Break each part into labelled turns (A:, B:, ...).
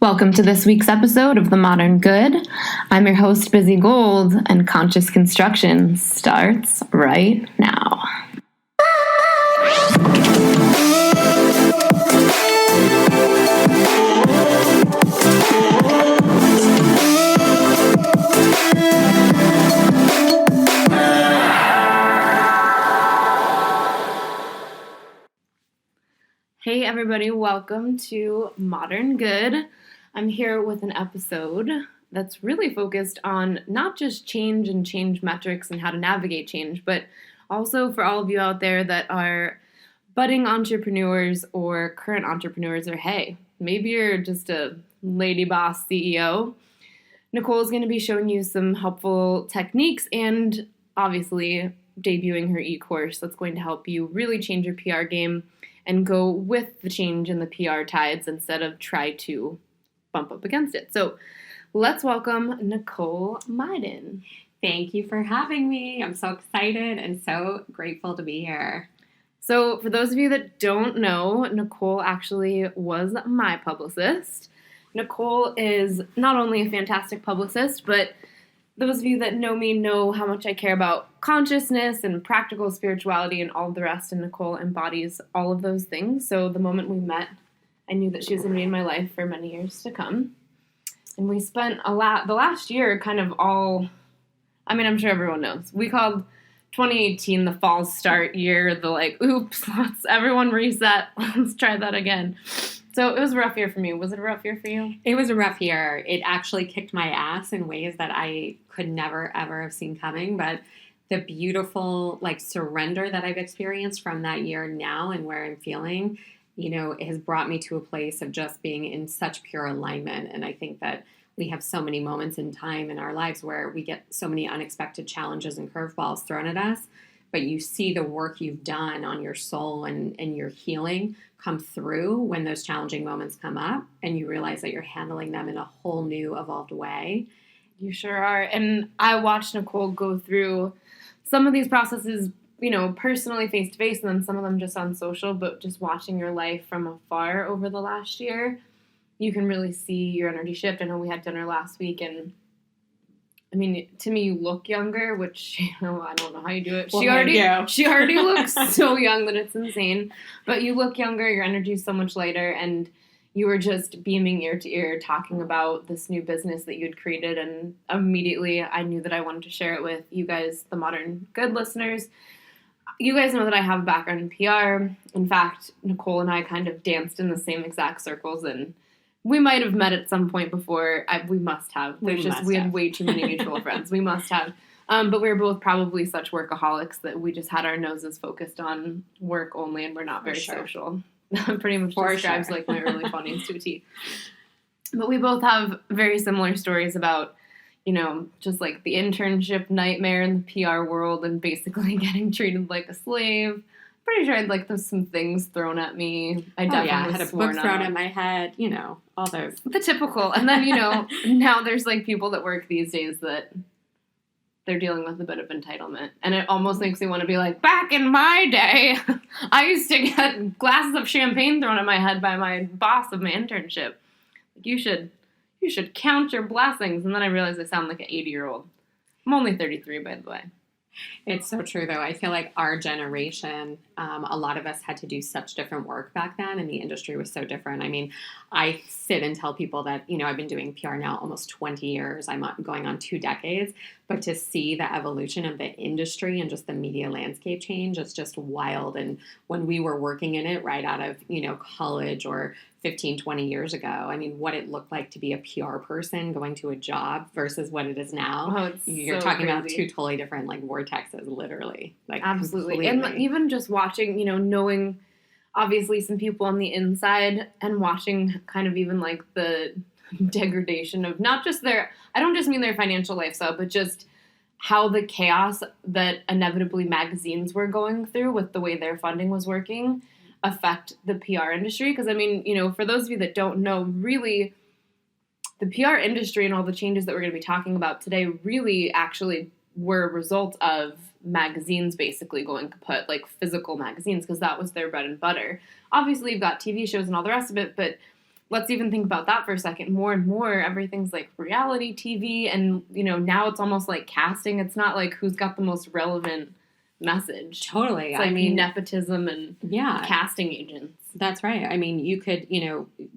A: Welcome to this week's episode of The Modern Good. I'm your host, Bizzie Gold, and Conscious Construction starts right now. Hey everybody, welcome to Modern Good. I'm here with an episode that's really focused on not just change and change metrics and how to navigate change, but also for all of you out there that are budding entrepreneurs or current entrepreneurs, or hey, maybe you're just a lady boss CEO. Nicole's going to be showing you some helpful techniques and obviously debuting her e-course that's going to help you really change your PR game and go with the change in the PR tides instead of try to bump up against it. So let's welcome Nicole Myden.
B: Thank you for having me. I'm so excited and so grateful to be here.
A: So for those of you that don't know, Nicole actually was my publicist. Nicole is not only a fantastic publicist, but those of you that know me know how much I care about consciousness and practical spirituality and all the rest, and Nicole embodies all of those things. So the moment we met, I knew that she was going to be in my life for many years to come. And we spent the last year kind of I'm sure everyone knows. We called 2018 the false start year, oops, let's everyone reset, let's try that again. So it was a rough year for me. Was it a rough year for you?
B: It was a rough year. It actually kicked my ass in ways that I could never, ever have seen coming. But the beautiful, surrender that I've experienced from that year now and where I'm feeling, it has brought me to a place of just being in such pure alignment. And I think that we have so many moments in time in our lives where we get so many unexpected challenges and curveballs thrown at us. But you see the work you've done on your soul and your healing come through when those challenging moments come up, and you realize that you're handling them in a whole new, evolved way.
A: You sure are. And I watched Nicole go through some of these processes, personally face-to-face, and then some of them just on social, but just watching your life from afar over the last year, you can really see your energy shift. I know we had dinner last week, and to me, you look younger, which, I don't know how you do it.
B: Well,
A: she already looks so young that it's insane. But you look younger, your energy is so much lighter, and you were just beaming ear to ear talking about this new business that you'd created. And immediately I knew that I wanted to share it with you guys, the Modern Good listeners. You guys know that I have a background in PR. In fact, Nicole and I kind of danced in the same exact circles, and we might have met at some point before. We must have. We had way too many mutual friends. We must have. But we were both probably such workaholics that we just had our noses focused on work only, and we're not very social. Pretty much describes my early 20s to a T. But we both have very similar stories about, just the internship nightmare in the PR world and basically getting treated like a slave. Pretty sure I had some things thrown at me. I
B: had a book thrown at my head, all those.
A: The typical. And then, now there's people that work these days that they're dealing with a bit of entitlement. And it almost makes me want to be back in my day, I used to get glasses of champagne thrown at my head by my boss of my internship. You should count your blessings. And then I realized I sound like an 80-year-old. I'm only 33, by the way.
B: It's so true, though. I feel like our generation, a lot of us had to do such different work back then, and the industry was so different. I sit and tell people that, I've been doing PR now almost 20 years. I'm going on 2 decades. But to see the evolution of the industry and just the media landscape change, it's just wild. And when we were working in it right out of, college or 15, 20 years ago, what it looked like to be a PR person going to a job versus what it is now.
A: Oh, it's
B: You're
A: so
B: talking
A: crazy.
B: about 2 totally different vortexes, literally.
A: Absolutely.
B: Completely.
A: And even just watching, knowing obviously some people on the inside and watching kind of even the degradation of not just I don't just mean their financial lifestyle, but just how the chaos that inevitably magazines were going through with the way their funding was working affect the PR industry. Because, for those of you that don't know, really, the PR industry and all the changes that we're going to be talking about today really actually were a result of magazines basically going kaput, physical magazines, because that was their bread and butter. Obviously, you've got TV shows and all the rest of it, but let's even think about that for a second. More and more, everything's like reality TV, and now it's almost like casting. It's not like who's got the most relevant message.
B: Totally.
A: It's like nepotism and casting agents.
B: That's right. I mean, you could,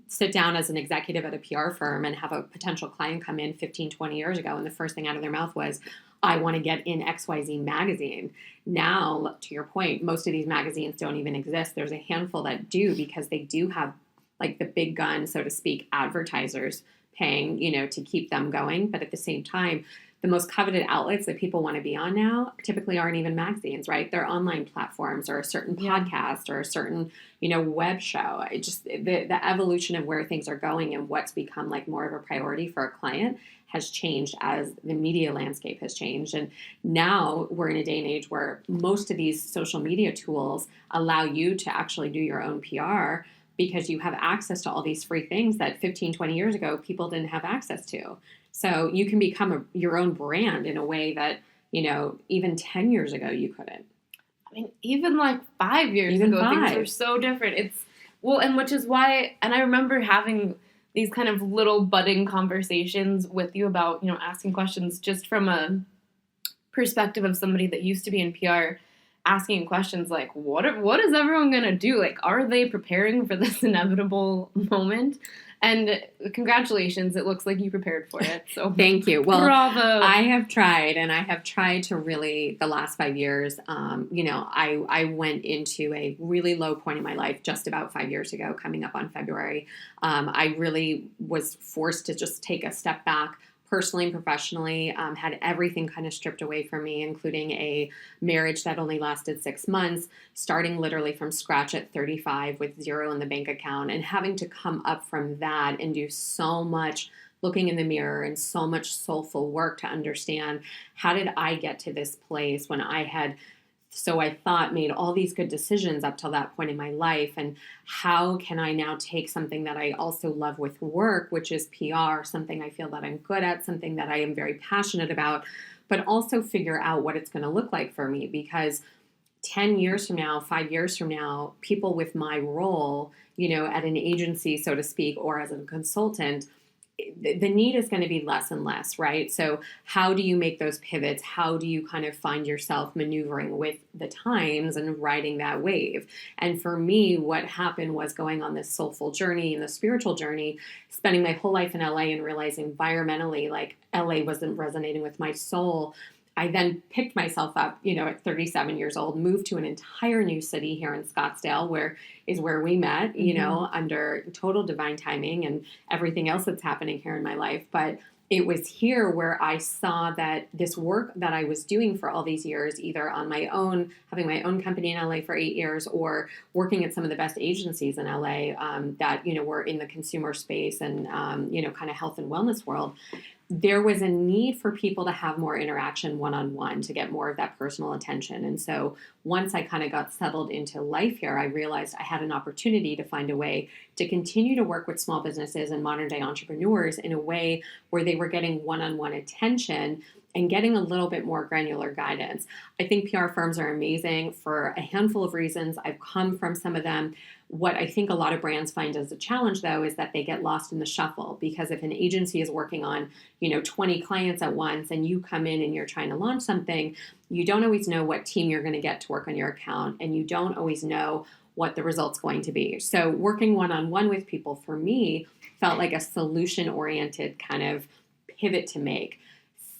B: sit down as an executive at a PR firm and have a potential client come in 15, 20 years ago, and the first thing out of their mouth was, I want to get in XYZ magazine. Now, to your point, most of these magazines don't even exist. There's a handful that do, because they do have like the big gun, so to speak, advertisers paying, to keep them going. But at the same time, the most coveted outlets that people want to be on now typically aren't even magazines, right? They're online platforms or a certain podcast or a certain, web show. It just, the evolution of where things are going and what's become like more of a priority for a client has changed as the media landscape has changed. And now we're in a day and age where most of these social media tools allow you to actually do your own PR, because you have access to all these free things that 15, 20 years ago, people didn't have access to. So you can become your own brand in a way that, even 10 years ago, you couldn't.
A: I mean, even like 5 years ago, things were so different. And which is why, and I remember having these kind of little budding conversations with you about, asking questions just from a perspective of somebody that used to be in PR, asking questions like, what is everyone going to do? Like, are they preparing for this inevitable moment? And congratulations, it looks like you prepared for it. So
B: thank you. Well,
A: bravo.
B: I have tried to really, the last 5 years, I went into a really low point in my life just about 5 years ago, coming up on February. I really was forced to just take a step back, personally and professionally, had everything kind of stripped away from me, including a marriage that only lasted 6 months, starting literally from scratch at 35 with zero in the bank account, and having to come up from that and do so much looking in the mirror and so much soulful work to understand, how did I get to this place when I had, so I thought, made all these good decisions up till that point in my life, and how can I now take something that I also love with work, which is PR, something I feel that I'm good at, something that I am very passionate about, but also figure out what it's going to look like for me, because 10 years from now, 5 years from now, people with my role, at an agency, so to speak, or as a consultant, the need is going to be less and less, right? So how do you make those pivots? How do you kind of find yourself maneuvering with the times and riding that wave? And for me, what happened was going on this soulful journey and the spiritual journey, spending my whole life in LA and realizing environmentally, like LA wasn't resonating with my soul. I then picked myself up, at 37 years old, moved to an entire new city here in Scottsdale, where we met, under total divine timing and everything else that's happening here in my life. But it was here where I saw that this work that I was doing for all these years, either on my own, having my own company in LA for 8 years, or working at some of the best agencies in LA that, were in the consumer space and, kind of health and wellness world. There was a need for people to have more interaction one-on-one, to get more of that personal attention. And so once I kind of got settled into life here, I realized I had an opportunity to find a way to continue to work with small businesses and modern day entrepreneurs in a way where they were getting one-on-one attention and getting a little bit more granular guidance. I think PR firms are amazing for a handful of reasons. I've come from some of them. What I think a lot of brands find as a challenge, though, is that they get lost in the shuffle, because if an agency is working on, 20 clients at once and you come in and you're trying to launch something, you don't always know what team you're going to get to work on your account, and you don't always know what the result's going to be. So working one-on-one with people, for me, felt like a solution-oriented kind of pivot to make.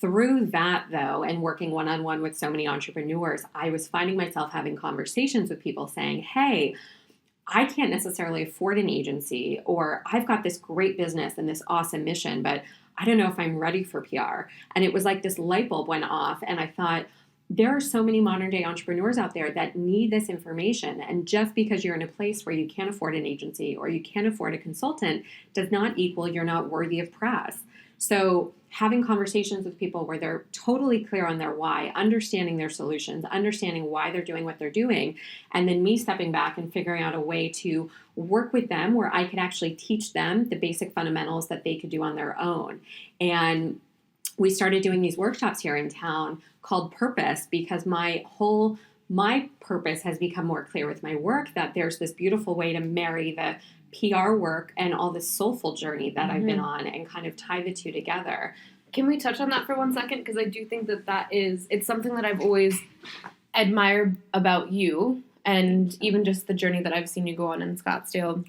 B: Through that, though, and working one-on-one with so many entrepreneurs, I was finding myself having conversations with people saying, hey, I can't necessarily afford an agency, or I've got this great business and this awesome mission, but I don't know if I'm ready for PR. And it was like this light bulb went off, and I thought, there are so many modern day entrepreneurs out there that need this information. And just because you're in a place where you can't afford an agency or you can't afford a consultant does not equal you're not worthy of press. So having conversations with people where they're totally clear on their why, understanding their solutions, understanding why they're doing what they're doing, and then me stepping back and figuring out a way to work with them where I could actually teach them the basic fundamentals that they could do on their own. And we started doing these workshops here in town called Purpose, because my whole my purpose has become more clear with my work, that there's this beautiful way to marry the PR work and all this soulful journey that I've been on and kind of tie the two together.
A: Can we touch on that for 1 second? Because I do think it's something that I've always admired about you, and even just the journey that I've seen you go on in Scottsdale.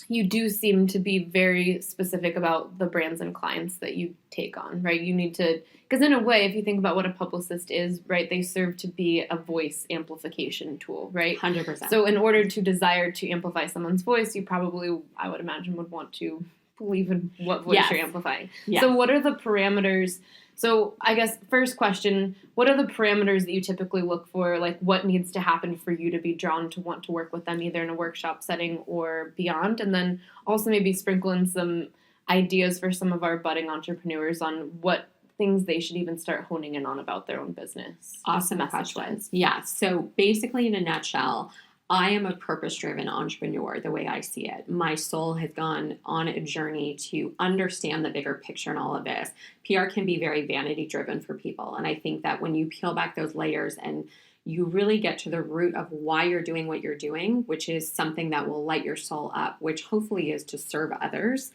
A: You do seem to be very specific about the brands and clients that you take on, right? You need to, because in a way, if you think about what a publicist is, right, they serve to be a voice amplification tool, right?
B: 100%.
A: So in order to desire to amplify someone's voice, you probably, I would imagine, would want to believe in what voice you're amplifying. Yes. So what are the parameters? So I guess first question, what are the parameters that you typically look for? Like what needs to happen for you to be drawn to want to work with them either in a workshop setting or beyond? And then also maybe sprinkle in some ideas for some of our budding entrepreneurs on what things they should even start honing in on about their own business.
B: Awesome questions. Yeah. So basically in a nutshell, I am a purpose-driven entrepreneur the way I see it. My soul has gone on a journey to understand the bigger picture in all of this. PR can be very vanity-driven for people. And I think that when you peel back those layers and you really get to the root of why you're doing what you're doing, which is something that will light your soul up, which hopefully is to serve others,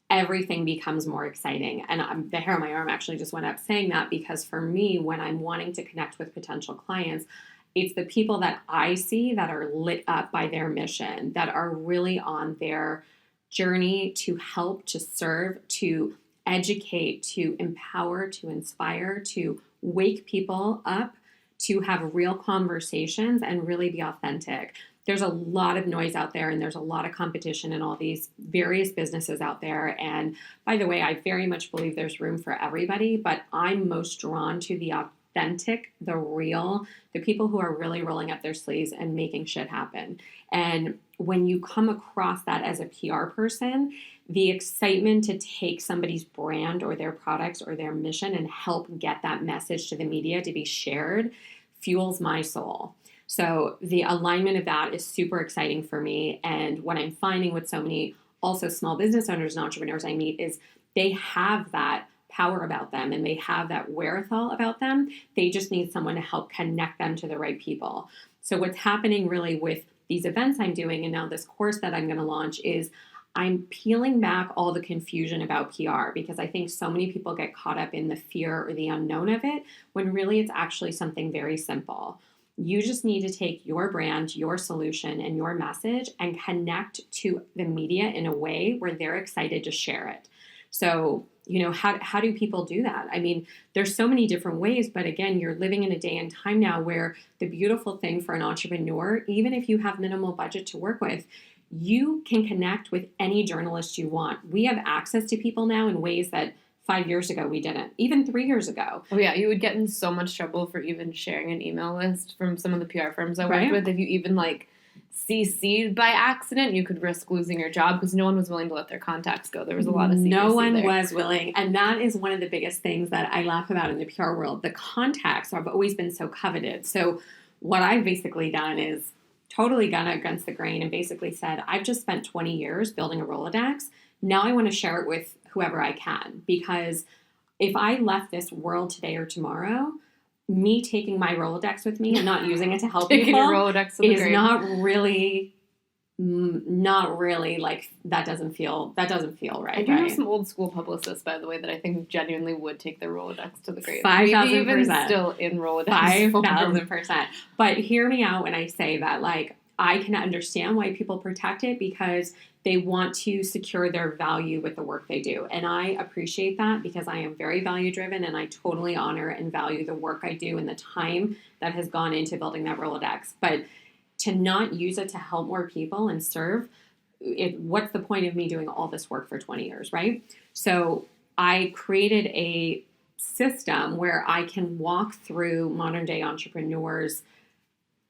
B: everything becomes more exciting. And the hair on my arm actually just went up saying that, because for me, when I'm wanting to connect with potential clients, it's the people that I see that are lit up by their mission, that are really on their journey to help, to serve, to educate, to empower, to inspire, to wake people up, to have real conversations and really be authentic. There's a lot of noise out there and there's a lot of competition in all these various businesses out there. And by the way, I very much believe there's room for everybody, but I'm most drawn to the authentic, the real, the people who are really rolling up their sleeves and making shit happen. And when you come across that as a PR person, the excitement to take somebody's brand or their products or their mission and help get that message to the media to be shared fuels my soul. So the alignment of that is super exciting for me. And what I'm finding with so many also small business owners and entrepreneurs I meet is they have that power about them and they have that wherewithal about them. They just need someone to help connect them to the right people. So what's happening really with these events I'm doing and now this course that I'm going to launch is I'm peeling back all the confusion about PR, because I think so many people get caught up in the fear or the unknown of it when really it's actually something very simple. You just need to take your brand, your solution, and your message and connect to the media in a way where they're excited to share it. So, how do people do that? I mean, there's so many different ways, but again, you're living in a day and time now where the beautiful thing for an entrepreneur, even if you have minimal budget to work with, you can connect with any journalist you want. We have access to people now in ways that 5 years ago we didn't, even 3 years ago.
A: Oh yeah, you would get in so much trouble for even sharing an email list from some of the PR firms I worked with. If you even CC'd by accident, you could risk losing your job because no one was willing to let their contacts go. There was a lot of secrecy
B: No one
A: there.
B: was willing. And that is one of the biggest things that I laugh about in the PR world. The contacts have always been so coveted. So what I've basically done is totally gone against the grain and basically said, I've just spent 20 years building a Rolodex. Now I want to share it with whoever I can. Because if I left this world today or tomorrow, me taking my Rolodex with me and not using it to help people is not really like, that doesn't feel right.
A: I do know some old school publicists, by the way, that I think genuinely would take their Rolodex to the grave.
B: 5,000%.
A: Even still in Rolodex.
B: 5,000%. But hear me out when I say that, I can understand why people protect it because they want to secure their value with the work they do. And I appreciate that because I am very value driven and I totally honor and value the work I do and the time that has gone into building that Rolodex. But to not use it to help more people and serve, what's the point of me doing all this work for 20 years, right? So I created a system where I can walk through modern day entrepreneurs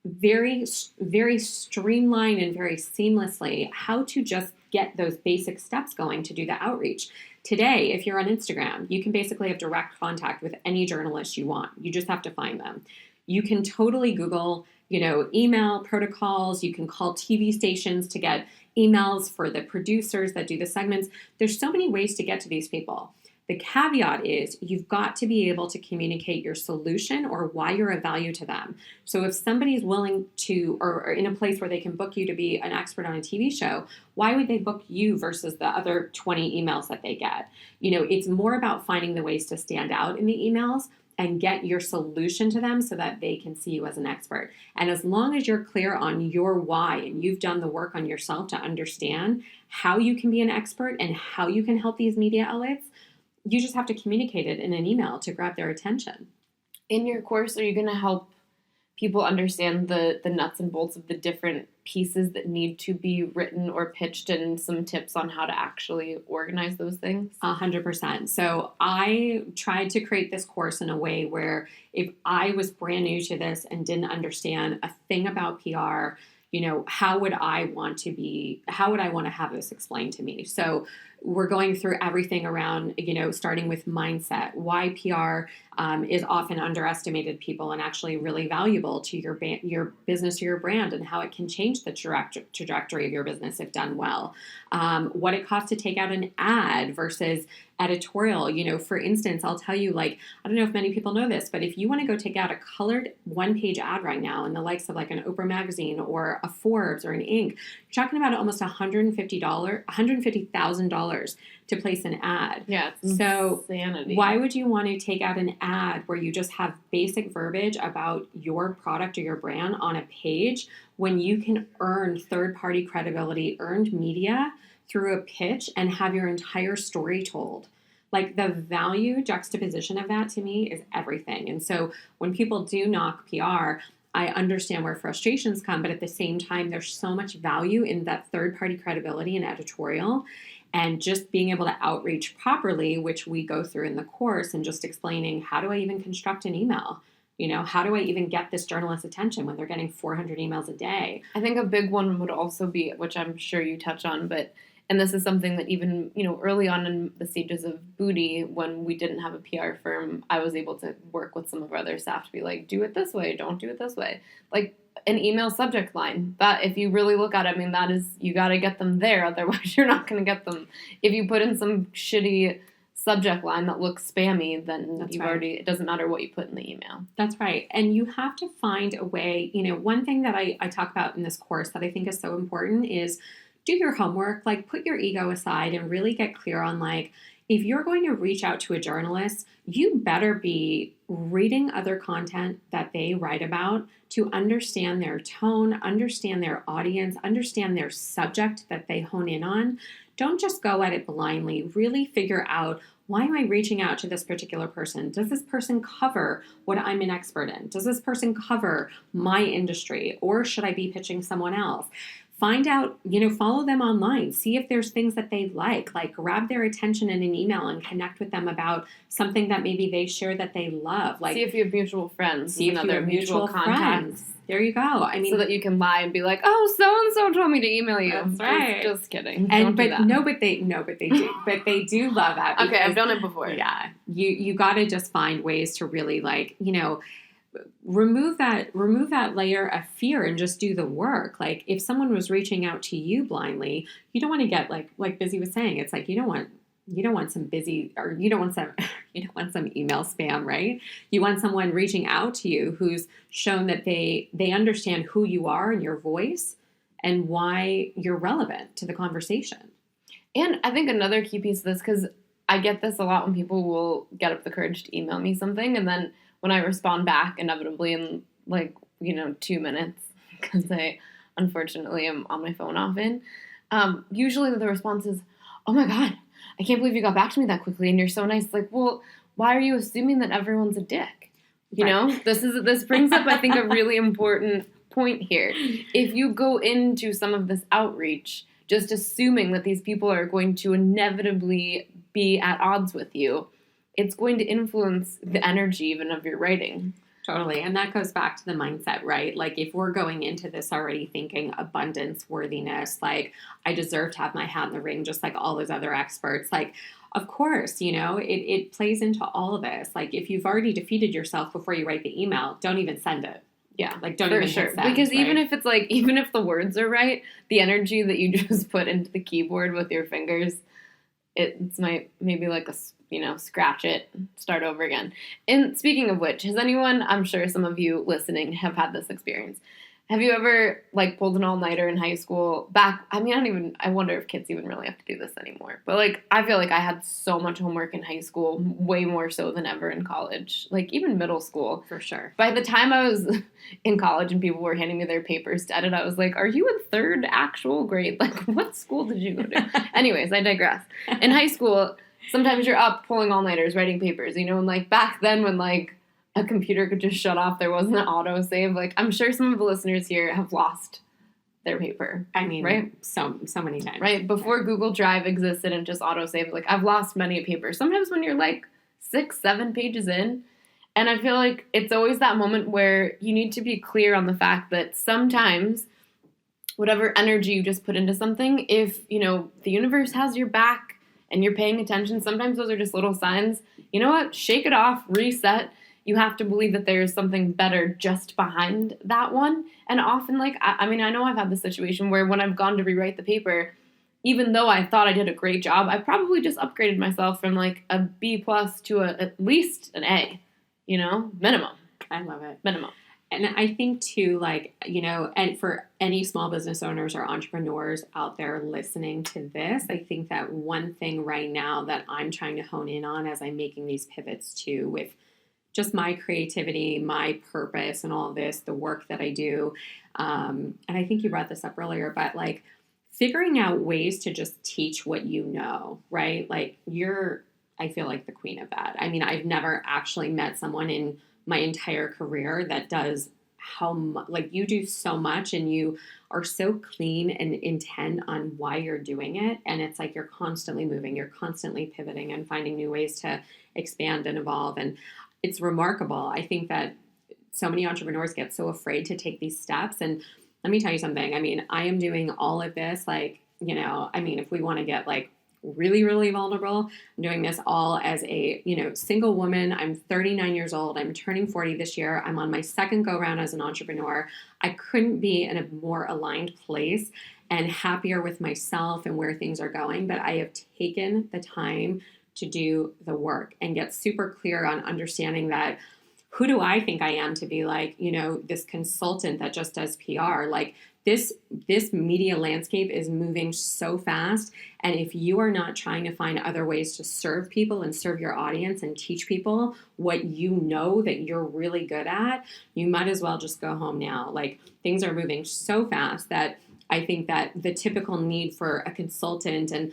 B: very, very streamlined and very seamlessly how to just get those basic steps going to do the outreach. Today, if you're on Instagram, you can basically have direct contact with any journalist you want. You just have to find them. You can totally Google, email protocols. You can call TV stations to get emails for the producers that do the segments. There's so many ways to get to these people. The caveat is you've got to be able to communicate your solution or why you're of value to them. So if somebody's willing to, or in a place where they can book you to be an expert on a TV show, why would they book you versus the other 20 emails that they get? It's more about finding the ways to stand out in the emails and get your solution to them so that they can see you as an expert. And as long as you're clear on your why and you've done the work on yourself to understand how you can be an expert and how you can help these media outlets, you just have to communicate it in an email to grab their attention.
A: In your course, are you going to help people understand the nuts and bolts of the different pieces that need to be written or pitched and some tips on how to actually organize those things?
B: 100%. So I tried to create this course in a way where if I was brand new to this and didn't understand a thing about PR, how would I want to have this explained to me? So we're going through everything around, starting with mindset, why PR is often underestimated people and actually really valuable to your business or your brand, and how it can change the trajectory of your business if done well. What it costs to take out an ad versus editorial. For instance, I'll tell you, I don't know if many people know this, but if you want to go take out a colored one-page ad right now in the likes of an Oprah magazine or a Forbes or an Inc., you're talking about almost $150,000 to place an ad.
A: Yeah, it's
B: so
A: insanity.
B: Why would you want to take out an ad where you just have basic verbiage about your product or your brand on a page when you can earn third-party credibility, earned media through a pitch, and have your entire story told? The value juxtaposition of that to me is everything. And so when people do knock PR, I understand where frustrations come, but at the same time, there's so much value in that third-party credibility and editorial, and just being able to outreach properly, which we go through in the course, and just explaining, how do I even construct an email? How do I even get this journalist's attention when they're getting 400 emails a day?
A: I think a big one would also be, which I'm sure you touch on, and this is something that even, early on in the stages of Booty, when we didn't have a PR firm, I was able to work with some of our other staff to be like, do it this way, don't do it this way. An email subject line, that if you really look at it, that is, you got to get them there, otherwise you're not going to get them. If you put in some shitty subject line that looks spammy, then it doesn't matter what you put in the email.
B: That's right. And you have to find a way, one thing that I talk about in this course that I think is so important is do your homework, put your ego aside and really get clear on if you're going to reach out to a journalist, you better be reading other content that they write about to understand their tone, understand their audience, understand their subject that they hone in on. Don't just go at it blindly. Really figure out, why am I reaching out to this particular person? Does this person cover what I'm an expert in? Does this person cover my industry? Or should I be pitching someone else? Find out, follow them online. See if there's things that they like grab their attention in an email and connect with them about something that maybe they share that they love.
A: See if you have mutual friends.
B: See if you have mutual contacts. There you go.
A: So that you can lie and be like, oh, so-and-so told me to email you.
B: That's right.
A: Just kidding.
B: But they do. But they do love that.
A: Because, okay, I've done it before.
B: Yeah. You got to just find ways to really remove that layer of fear and just do the work. If someone was reaching out to you blindly, you don't want to get like Bizzie was saying, it's you don't want some busy, or you don't want some email spam, right? You want someone reaching out to you who's shown that they understand who you are and your voice and why you're relevant to the conversation.
A: And I think another key piece of this, because I get this a lot when people will get up the courage to email me something, and then when I respond back, inevitably in 2 minutes, because I unfortunately am on my phone often, usually the response is, oh my God, I can't believe you got back to me that quickly and you're so nice. Well, why are you assuming that everyone's a dick? This brings up, I think, a really important point here. If you go into some of this outreach just assuming that these people are going to inevitably be at odds with you, it's going to influence the energy even of your writing.
B: Totally. And that goes back to the mindset, right? If we're going into this already thinking abundance, worthiness, I deserve to have my hat in the ring, just like all those other experts, of course, it plays into all of this. If you've already defeated yourself before you write the email, don't even send it.
A: Yeah.
B: Don't even hit send,
A: because
B: right?
A: even if it's even if the words are right, the energy that you just put into the keyboard with your fingers, it's maybe like scratch it, start over again. And speaking of which, has anyone, I'm sure some of you listening have had this experience. Have you ever like pulled an all-nighter in high school I wonder if kids even really have to do this anymore. But like, I feel like I had so much homework in high school, way more so than ever in college, like even middle school.
B: For sure.
A: By the time I was in college and people were handing me their papers to edit, I was like, are you in third actual grade? Like, what school did you go to? Anyways, I digress. In high school, sometimes you're up pulling all-nighters, writing papers, and like back then when like a computer could just shut off, there wasn't an autosave. Like, I'm sure some of the listeners here have lost their paper.
B: I mean,
A: right?
B: So many times.
A: Right? Before Google Drive existed and just autosave, like, I've lost many a paper. Sometimes when you're like 6, 7 pages in, and I feel like it's always that moment where you need to be clear on the fact that sometimes whatever energy you just put into something, if, the universe has your back and you're paying attention, sometimes those are just little signs. You know what? Shake it off, reset. You have to believe that there's something better just behind that one. And often, like, I know I've had this situation where when I've gone to rewrite the paper, even though I thought I did a great job, I probably just upgraded myself from like a B+ to at least an A, minimum.
B: I love it.
A: Minimum.
B: And I think too, like, and for any small business owners or entrepreneurs out there listening to this, I think that one thing right now that I'm trying to hone in on as I'm making these pivots too with just my creativity, my purpose, and all this, the work that I do. And I think you brought this up earlier, but like figuring out ways to just teach what you know, right? Like I feel like the queen of that. I mean, I've never actually met someone in my entire career that does like you do so much and you are so clean and intent on why you're doing it. And it's like you're constantly moving, you're constantly pivoting and finding new ways to expand and evolve. And it's remarkable. I think that so many entrepreneurs get so afraid to take these steps. And let me tell you something. I mean, I am doing all of this, like, if we want to get like really, really vulnerable, I'm doing this all as a, single woman. I'm 39 years old. I'm turning 40 this year. I'm on my second go round as an entrepreneur. I couldn't be in a more aligned place and happier with myself and where things are going. But I have taken the time to do the work and get super clear on understanding that who do I think I am to be like, this consultant that just does PR? Like this media landscape is moving so fast. And if you are not trying to find other ways to serve people and serve your audience and teach people what you know that you're really good at, you might as well just go home now. Like things are moving so fast that I think that the typical need for a consultant and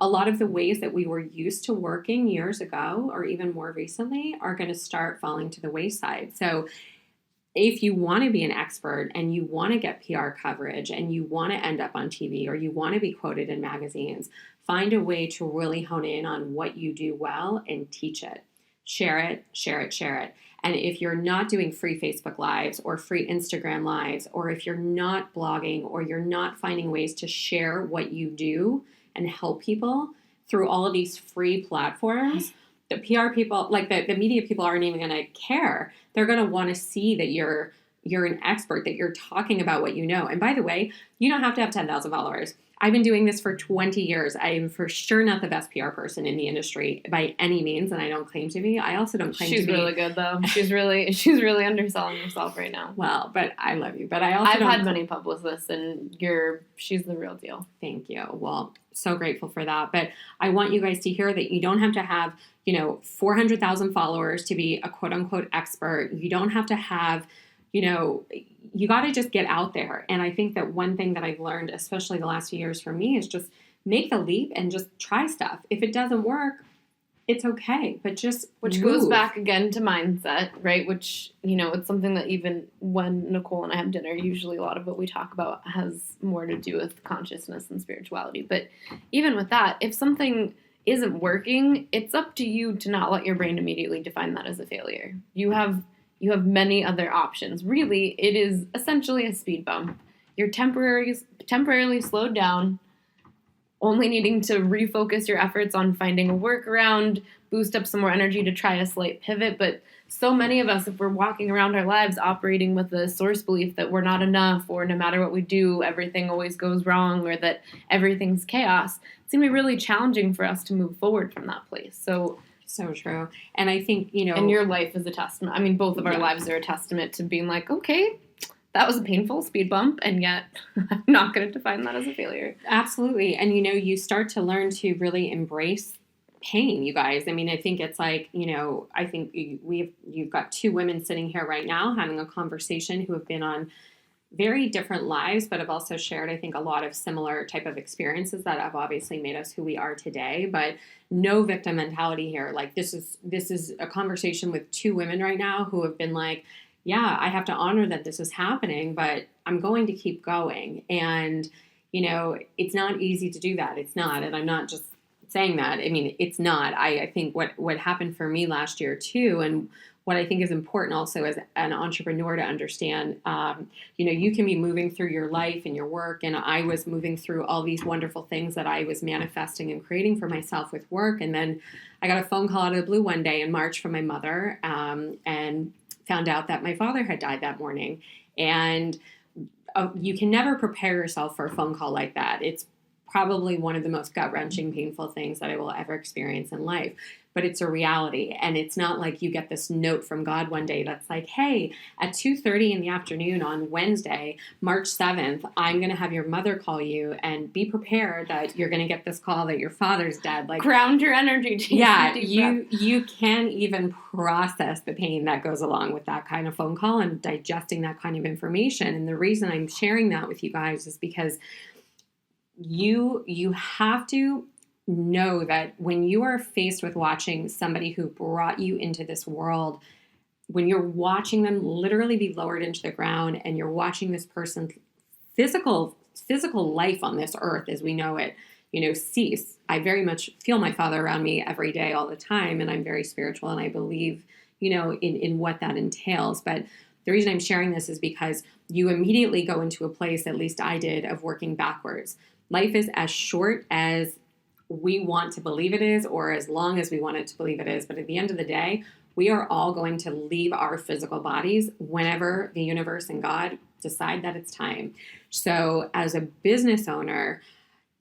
B: a lot of the ways that we were used to working years ago or even more recently are going to start falling to the wayside. So if you want to be an expert and you want to get PR coverage and you want to end up on TV or you want to be quoted in magazines, find a way to really hone in on what you do well and teach it. Share it, share it, share it. And if you're not doing free Facebook Lives or free Instagram Lives, or if you're not blogging or you're not finding ways to share what you do and help people through all of these free platforms, the PR people, like the media people aren't even going to care. They're going to want to see that you're an expert, that you're talking about what you know. And by the way, you don't have to have 10,000 followers. I've been doing this for 20 years. I am for sure not the best PR person in the industry by any means, and I don't claim to be. I also don't claim to be.
A: She's really good, though. She's really underselling herself right now.
B: Well, but I love you. But I've
A: had many publicists, and she's the real deal.
B: Thank you. Well, so grateful for that. But I want you guys to hear that you don't have to have 400,000 followers to be a quote unquote expert. You don't have to have you got to just get out there. And I think that one thing that I've learned, especially the last few years for me, is just make the leap and just try stuff. If it doesn't work, it's okay, but just
A: Which
B: move.
A: goes back again to mindset, right? Which, it's something that even when Nicole and I have dinner, usually a lot of what we talk about has more to do with consciousness and spirituality. But even with that, if something isn't working, it's up to you to not let your brain immediately define that as a failure. You have many other options. Really, it is essentially a speed bump. You're temporarily slowed down, only needing to refocus your efforts on finding a workaround, boost up some more energy to try a slight pivot. But so many of us, if we're walking around our lives operating with the source belief that we're not enough, or no matter what we do, everything always goes wrong, or that everything's chaos, it's going to be really challenging for us to move forward from that place. So
B: true. And I think,
A: and your life is a testament. I mean, both of our lives are a testament to being like, okay, that was a painful speed bump, and yet I'm not going to define that as a failure.
B: Absolutely. And, you start to learn to really embrace pain, you guys. I mean, I think it's like, I think you've got two women sitting here right now having a conversation who have been on very different lives, but have also shared, I think, a lot of similar type of experiences that have obviously made us who we are today. But no victim mentality here. Like, this is a conversation with two women right now who have been like, yeah, I have to honor that this is happening, but I'm going to keep going. And, it's not easy to do that. It's not. And I'm not just saying that. I mean, it's not. I think what happened for me last year too, and what I think is important also as an entrepreneur to understand, you can be moving through your life and your work, and I was moving through all these wonderful things that I was manifesting and creating for myself with work. And then I got a phone call out of the blue one day in March from my mother, and found out that my father had died that morning. And you can never prepare yourself for a phone call like that. It's probably one of the most gut-wrenching, painful things that I will ever experience in life. But it's a reality. And it's not like you get this note from God one day that's like, hey, at 2:30 in the afternoon on Wednesday, March 7th, I'm going to have your mother call you, and be prepared that you're going to get this call that your father's dead. Like,
A: ground your energy.
B: Yeah, you can't even process the pain that goes along with that kind of phone call and digesting that kind of information. And the reason I'm sharing that with you guys is because you have to know that when you are faced with watching somebody who brought you into this world, when you're watching them literally be lowered into the ground, and you're watching this person's physical life on this earth as we know it, cease. I very much feel my father around me every day, all the time, and I'm very spiritual, and I believe, in what that entails. But the reason I'm sharing this is because you immediately go into a place, at least I did, of working backwards. Life is as short as we want to believe it is, or as long as we want it to believe it is. But at the end of the day, we are all going to leave our physical bodies whenever the universe and God decide that it's time. So as a business owner,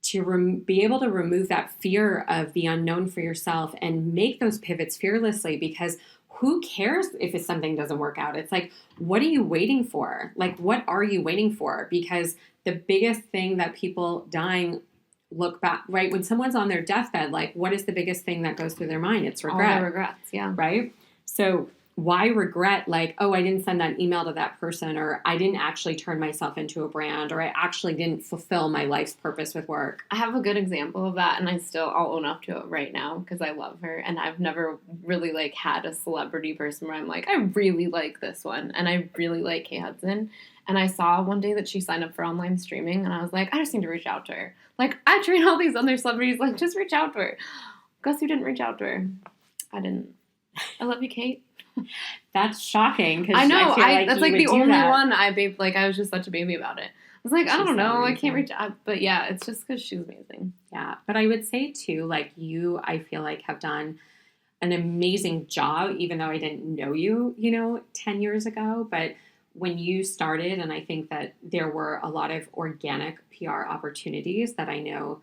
B: to be able to remove that fear of the unknown for yourself and make those pivots fearlessly, because who cares if something doesn't work out? It's like, what are you waiting for? Like, what are you waiting for? Because the biggest thing that people dying look back, right? When someone's on their deathbed, like, what is the biggest thing that goes through their mind? It's regret.
A: All the regrets, yeah.
B: Right? So why regret, like, oh, I didn't send that email to that person, or I didn't actually turn myself into a brand, or I actually didn't fulfill my life's purpose with work?
A: I have a good example of that, and I'll own up to it right now because I love her, and I've never really, like, had a celebrity person where I'm like, I really like this one, and I really like Kay Hudson. And I saw one day that she signed up for online streaming, and I was like, I just need to reach out to her. Like, I train all these other celebrities, like, just reach out to her. Guess who didn't reach out to her? I didn't. I love you, Kate.
B: That's shocking.
A: I know. That's like the only one I was just such a baby about it. I was like, I don't know. I can't reach out. But yeah, it's just because she's amazing.
B: Yeah. But I would say too, like, you, I feel like, have done an amazing job, even though I didn't know you, 10 years ago. But when you started, and I think that there were a lot of organic PR opportunities that I know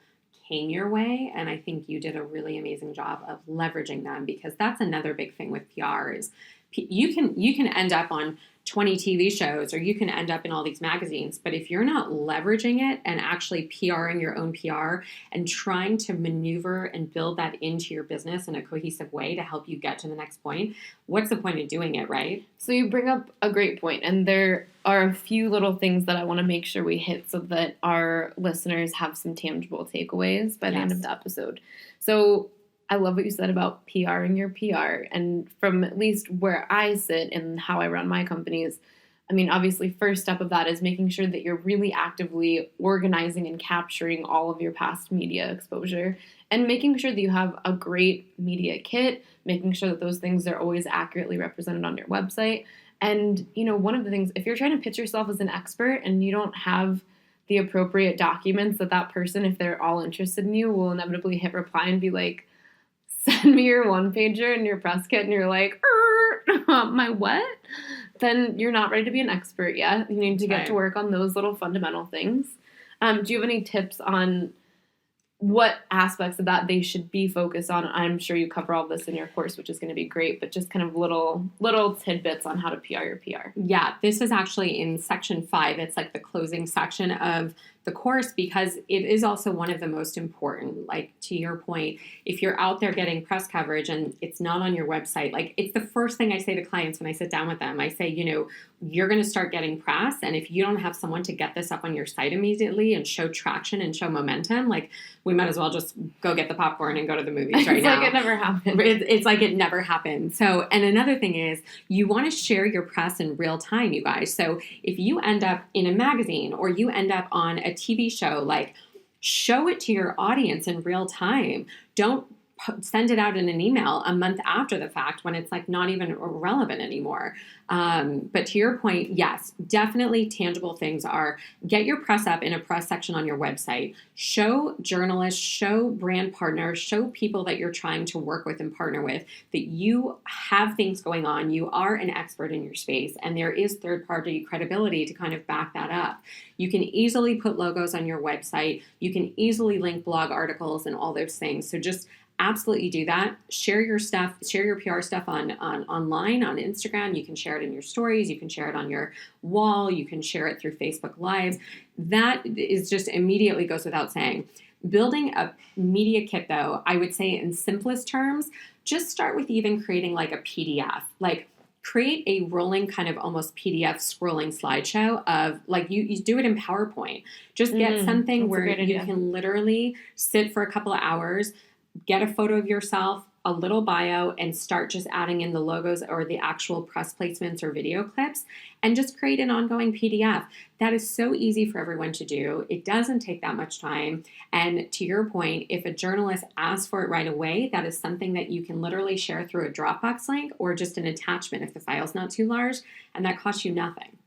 B: came your way, and I think you did a really amazing job of leveraging them, because that's another big thing with PR is you can end up on 20 TV shows, or you can end up in all these magazines, but if you're not leveraging it and actually PRing your own PR and trying to maneuver and build that into your business in a cohesive way to help you get to the next point, what's the point of doing it, right?
A: So you bring up a great point, and there are a few little things that I want to make sure we hit so that our listeners have some tangible takeaways by the end of the episode. So I love what you said about PRing your PR. And from at least where I sit and how I run my companies, I mean, obviously, first step of that is making sure that you're really actively organizing and capturing all of your past media exposure, and making sure that you have a great media kit, making sure that those things are always accurately represented on your website. And, one of the things, if you're trying to pitch yourself as an expert and you don't have the appropriate documents that person, if they're all interested in you, will inevitably hit reply and be like, send me your one pager and your press kit and you're like, my what? Then you're not ready to be an expert yet. You need to get to work on those little fundamental things. Do you have any tips on what aspects of that they should be focused on? I'm sure you cover all this in your course, which is going to be great, but just kind of little tidbits on how to PR your PR.
B: Yeah, this is actually in section 5. It's like the closing section of the course, because it is also one of the most important. Like, to your point, if you're out there getting press coverage and it's not on your website, like, it's the first thing I say to clients when I sit down with them. I say, you're going to start getting press, and if you don't have someone to get this up on your site immediately and show traction and show momentum, like, we might as well just go get the popcorn and go to the movies right now.
A: It's like it never happened.
B: It's like it never happened. So, and another thing is, you want to share your press in real time, you guys. So if you end up in a magazine or you end up on a TV show, like, show it to your audience in real time. Don't send it out in an email a month after the fact when it's like not even relevant anymore. But to your point, yes, definitely tangible things are get your press up in a press section on your website, show journalists, show brand partners, show people that you're trying to work with and partner with that you have things going on. You are an expert in your space, and there is third-party credibility to kind of back that up. You can easily put logos on your website. You can easily link blog articles and all those things. So just absolutely do that. Share your stuff, share your PR stuff on online, on Instagram. You can share it in your stories. You can share it on your wall. You can share it through Facebook Lives. That is just immediately goes without saying. Building a media kit, though, I would say in simplest terms, just start with even creating like a PDF. Like, create a rolling kind of almost PDF scrolling slideshow of, like, you do it in PowerPoint. Just get something where you can literally sit for a couple of hours, get a photo of yourself, a little bio, and start just adding in the logos or the actual press placements or video clips, and just create an ongoing PDF. That is so easy for everyone to do. It doesn't take that much time. And to your point, if a journalist asks for it right away, that is something that you can literally share through a Dropbox link or just an attachment if the file's not too large, and that costs you nothing.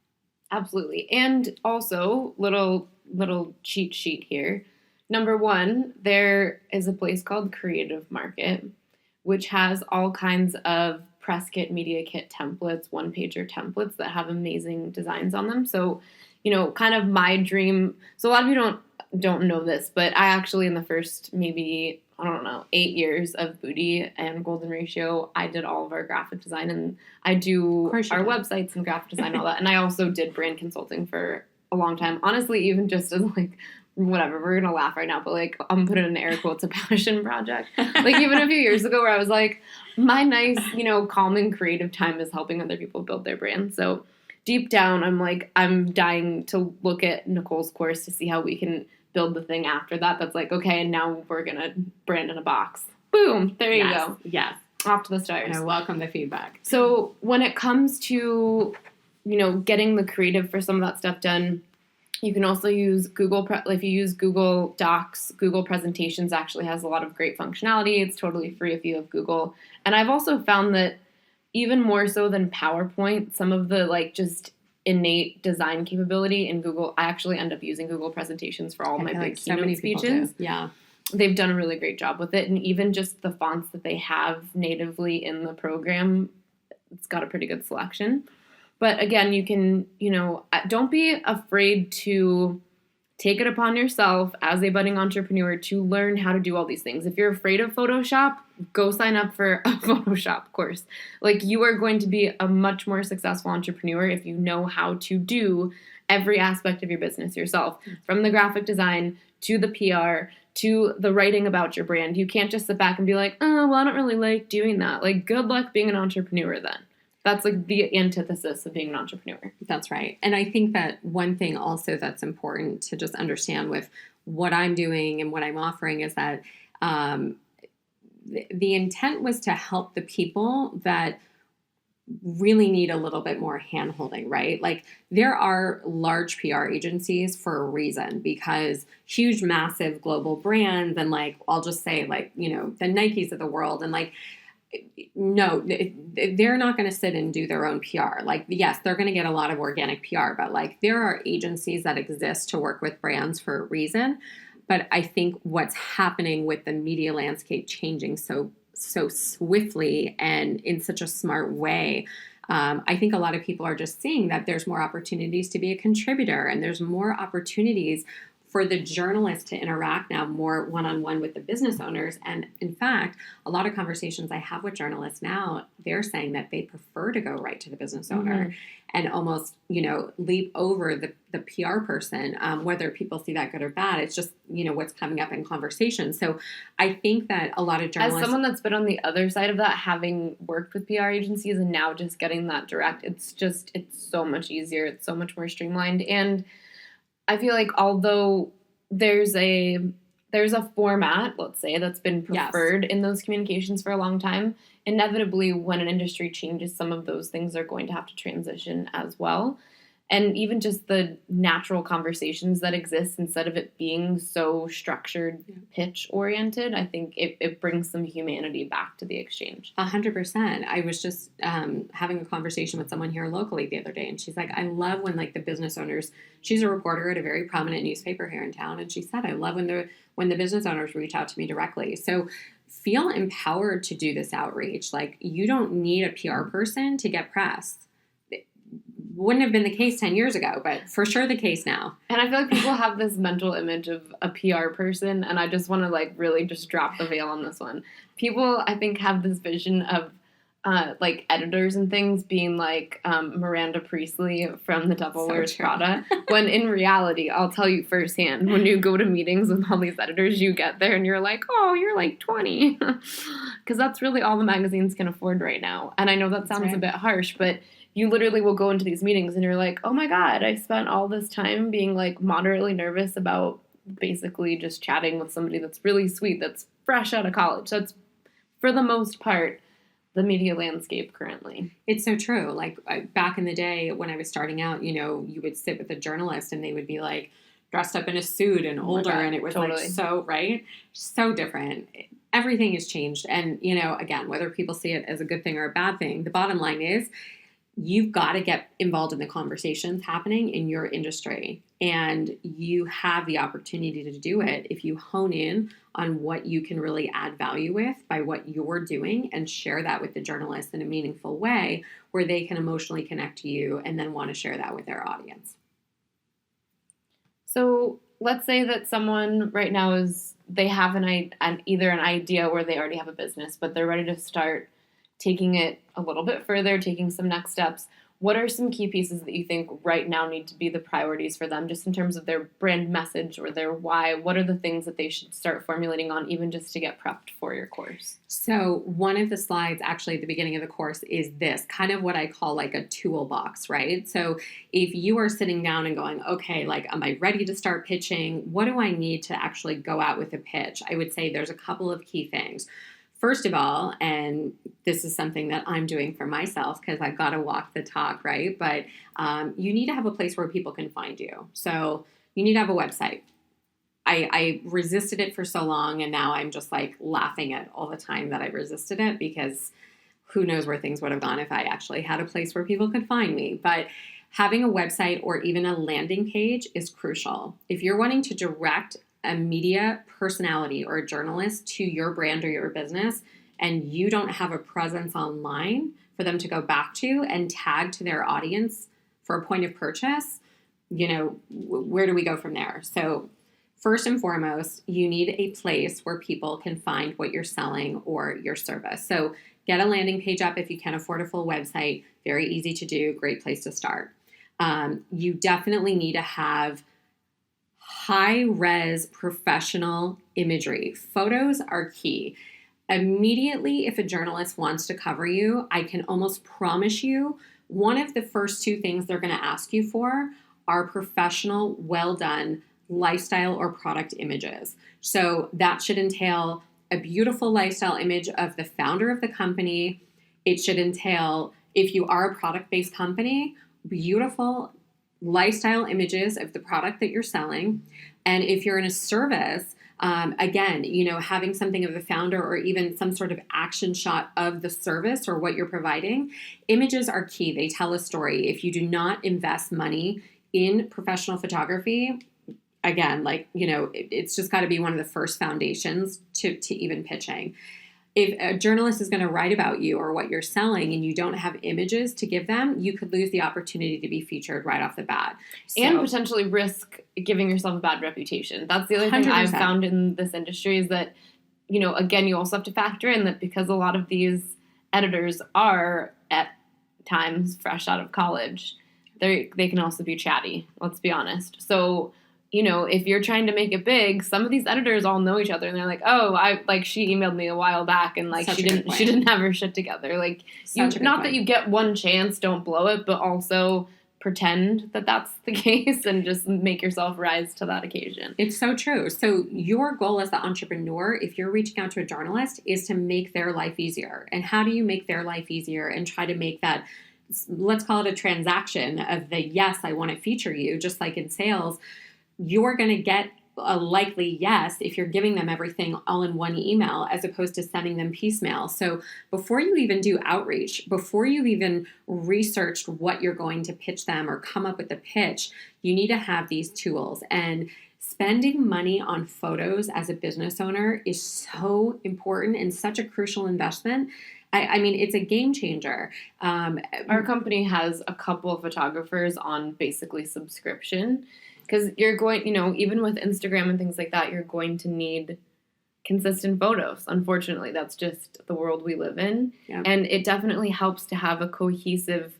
A: Absolutely. And also, little cheat sheet here. Number 1, there is a place called Creative Market, which has all kinds of press kit, media kit templates, one-pager templates that have amazing designs on them. So, kind of my dream. So a lot of you don't know this, but I actually, in the first maybe, 8 years of Booty and Golden Ratio, I did all of our graphic design, and I do our websites and graphic design and all that. And I also did brand consulting for a long time. Honestly, even just as like, whatever, we're gonna laugh right now, but like, I'm putting in air quotes, a passion project. Like, even a few years ago where I was like, my nice, calming creative time is helping other people build their brand. So deep down, I'm dying to look at Nicole's course to see how we can build the thing after that. That's like, okay, and now we're gonna brand in a box. Boom, there you go.
B: Yes.
A: Off to the stars.
B: I welcome the feedback.
A: So when it comes to, getting the creative for some of that stuff done, you can also use Google. If you use Google Docs, Google Presentations actually has a lot of great functionality. It's totally free if you have Google. And I've also found that even more so than PowerPoint, some of the just innate design capability in Google, I actually end up using Google Presentations for all my big keynote speeches.
B: Yeah.
A: They've done a really great job with it. And even just the fonts that they have natively in the program, it's got a pretty good selection. But again, you can, don't be afraid to take it upon yourself as a budding entrepreneur to learn how to do all these things. If you're afraid of Photoshop, go sign up for a Photoshop course. Like, you are going to be a much more successful entrepreneur if you know how to do every aspect of your business yourself, from the graphic design to the PR to the writing about your brand. You can't just sit back and be like, oh, well, I don't really like doing that. Like, good luck being an entrepreneur then. That's like the antithesis of being an entrepreneur.
B: That's right. And I think that one thing also that's important to just understand with what I'm doing and what I'm offering is that the intent was to help the people that really need a little bit more handholding, right? Like, there are large PR agencies for a reason, because huge, massive global brands, and I'll just say the Nikes of the world, and no, they're not going to sit and do their own PR. Yes, they're going to get a lot of organic PR, but there are agencies that exist to work with brands for a reason. But I think what's happening with the media landscape changing so so swiftly and in such a smart way. I think a lot of people are just seeing that there's more opportunities to be a contributor, and there's more opportunities for the journalist to interact now more one-on-one with the business owners. And in fact, a lot of conversations I have with journalists now, they're saying that they prefer to go right to the business owner and almost, leap over the PR person, whether people see that good or bad. It's just, what's coming up in conversation. So I think that a lot of journalists...
A: As someone that's been on the other side of that, having worked with PR agencies and now just getting that direct, it's so much easier. It's so much more streamlined. And I feel like although there's a format, let's say, that's been preferred in those communications for a long time, inevitably when an industry changes, some of those things are going to have to transition as well. And even just the natural conversations that exist, instead of it being so structured, pitch-oriented, I think it brings some humanity back to the exchange.
B: 100%. I was just having a conversation with someone here locally the other day, and she's like, I love when, the business owners... She's a reporter at a very prominent newspaper here in town, and she said, I love when the business owners reach out to me directly. So feel empowered to do this outreach. You don't need a PR person to get press. Wouldn't have been the case 10 years ago, but for sure the case now.
A: And I feel like people have this mental image of a PR person, and I just want to really just drop the veil on this one. People, I think, have this vision of editors and things being like Miranda Priestley from The Devil Wears Prada, when in reality, I'll tell you firsthand, when you go to meetings with all these editors, you get there and you're like, oh, you're 20. Because that's really all the magazines can afford right now. And I know that sounds a bit harsh, but you literally will go into these meetings and you're like, oh my God, I spent all this time being moderately nervous about basically just chatting with somebody that's really sweet, that's fresh out of college. That's, for the most part, the media landscape currently.
B: It's so true. Back in the day when I was starting out, you would sit with a journalist and they would be dressed up in a suit and older, and it was so, right? So different. Everything has changed. And, again, whether people see it as a good thing or a bad thing, the bottom line is you've got to get involved in the conversations happening in your industry. And you have the opportunity to do it if you hone in on what you can really add value with by what you're doing and share that with the journalists in a meaningful way where they can emotionally connect to you and then want to share that with their audience.
A: So let's say that someone right now they have either an idea or they already have a business, but they're ready to start taking it a little bit further, taking some next steps. What are some key pieces that you think right now need to be the priorities for them, just in terms of their brand message or their why? What are the things that they should start formulating on, even just to get prepped for your course?
B: So one of the slides actually at the beginning of the course is this, kind of what I call a toolbox, right? So if you are sitting down and going, okay, am I ready to start pitching? What do I need to actually go out with a pitch? I would say there's a couple of key things. First of all, and this is something that I'm doing for myself because I've got to walk the talk, right? But you need to have a place where people can find you. So you need to have a website. I resisted it for so long, and now I'm just laughing at all the time that I resisted it, because who knows where things would have gone if I actually had a place where people could find me. But having a website or even a landing page is crucial. If you're wanting to direct a media personality or a journalist to your brand or your business, and you don't have a presence online for them to go back to and tag to their audience for a point of purchase, where do we go from there? So first and foremost, you need a place where people can find what you're selling or your service. So get a landing page up if you can afford a full website. Very easy to do. Great place to start. You definitely need to have high-res professional imagery. Photos are key. Immediately, if a journalist wants to cover you, I can almost promise you one of the first two things they're going to ask you for are professional, well-done lifestyle or product images. So that should entail a beautiful lifestyle image of the founder of the company. It should entail, if you are a product-based company, beautiful lifestyle images of the product that you're selling. And if you're in a service, again, having something of the founder or even some sort of action shot of the service or what you're providing. Images are key. They tell a story. If you do not invest money in professional photography, again, it's just got to be one of the first foundations to even pitching. if a journalist is going to write about you or what you're selling and you don't have images to give them, you could lose the opportunity to be featured right off the bat.
A: And potentially risk giving yourself a bad reputation. That's the other thing
B: 100%.
A: I've found in this industry is that, you know, again, you also have to factor in that because a lot of these editors are at times fresh out of college, they can also be chatty, let's be honest. So, you know, if you're trying to make it big, some of these editors all know each other and they're like, oh, she emailed me a while back and like she didn't have her shit together. Like, not that you get one chance, don't blow it, but also pretend that that's the case and just make yourself rise to that occasion.
B: It's so true. So your goal as the entrepreneur, if you're reaching out to a journalist, is to make their life easier. And how do you make their life easier and try to make that, let's call it a transaction of the, yes, I want to feature you, just like in sales. You're going to get a likely yes if you're giving them everything all in one email as opposed to sending them piecemeal. So before you even do outreach, before you've even researched what you're going to pitch them or come up with a pitch, you need to have these tools. And spending money on photos as a business owner is so important and such a crucial investment. I mean, it's a game changer.
A: Our company has a couple of photographers on basically subscription. Because you're going, you know, even with Instagram and things like that, you're going to need consistent photos. Unfortunately, that's just the world we live in. Yep. And it definitely helps to have a cohesive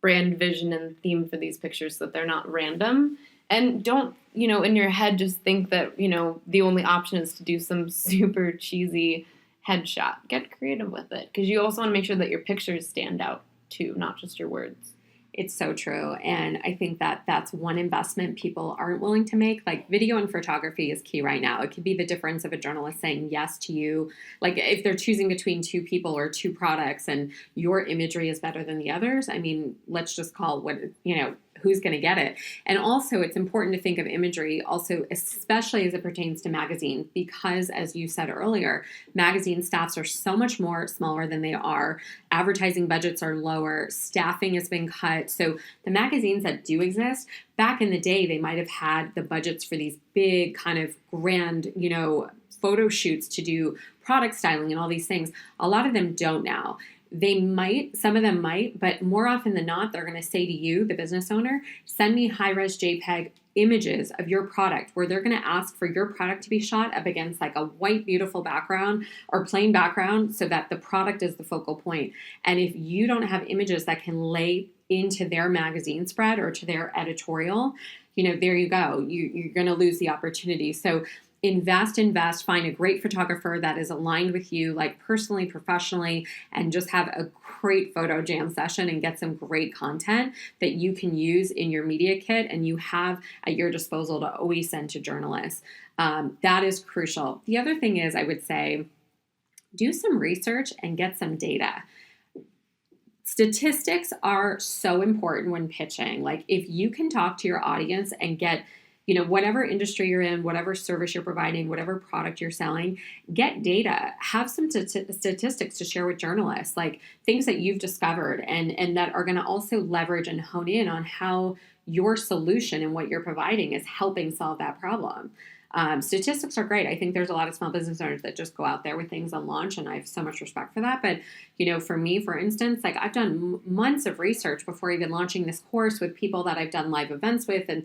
A: brand vision and theme for these pictures so that they're not random. And don't, you know, in your head just think that, you know, the only option is to do some super cheesy headshot. Get creative with it. Because you also want to make sure that your pictures stand out too, not just your words.
B: It's so true. And I think that that's one investment people aren't willing to make. Like video and photography is key right now. It could be the difference of a journalist saying yes to you. Like if they're choosing between two people or two products and your imagery is better than the others, I mean, let's just call what, you know, who's going to get it. And also it's important to think of imagery also, especially as it pertains to magazines, because as you said earlier, magazine staffs are so much more smaller than they are. Advertising budgets are lower. Staffing has been cut. So the magazines that do exist, back in the day, they might have had the budgets for these big kind of grand, you know, photo shoots to do product styling and all these things. A lot of them don't now. They might, some of them might, but more often than not, they're going to say to you, the business owner, send me high-res JPEG images of your product, where they're going to ask for your product to be shot up against like a white, beautiful background or plain background so that the product is the focal point. And if you don't have images that can lay into their magazine spread or to their editorial, you know, there you go. You're going to lose the opportunity. So invest, find a great photographer that is aligned with you, like personally, professionally, and just have a great photo jam session and get some great content that you can use in your media kit and you have at your disposal to always send to journalists. That is crucial. The other thing is, I would say, do some research and get some data. Statistics are so important when pitching. Like if you can talk to your audience and get, you know, whatever industry you're in, whatever service you're providing, whatever product you're selling, get data, have some statistics to share with journalists, like things that you've discovered and that are going to also leverage and hone in on how your solution and what you're providing is helping solve that problem. Statistics are great. I think there's a lot of small business owners that just go out there with things on launch, and I have so much respect for that. But, you know, for me, for instance, like I've done months of research before even launching this course with people that I've done live events with and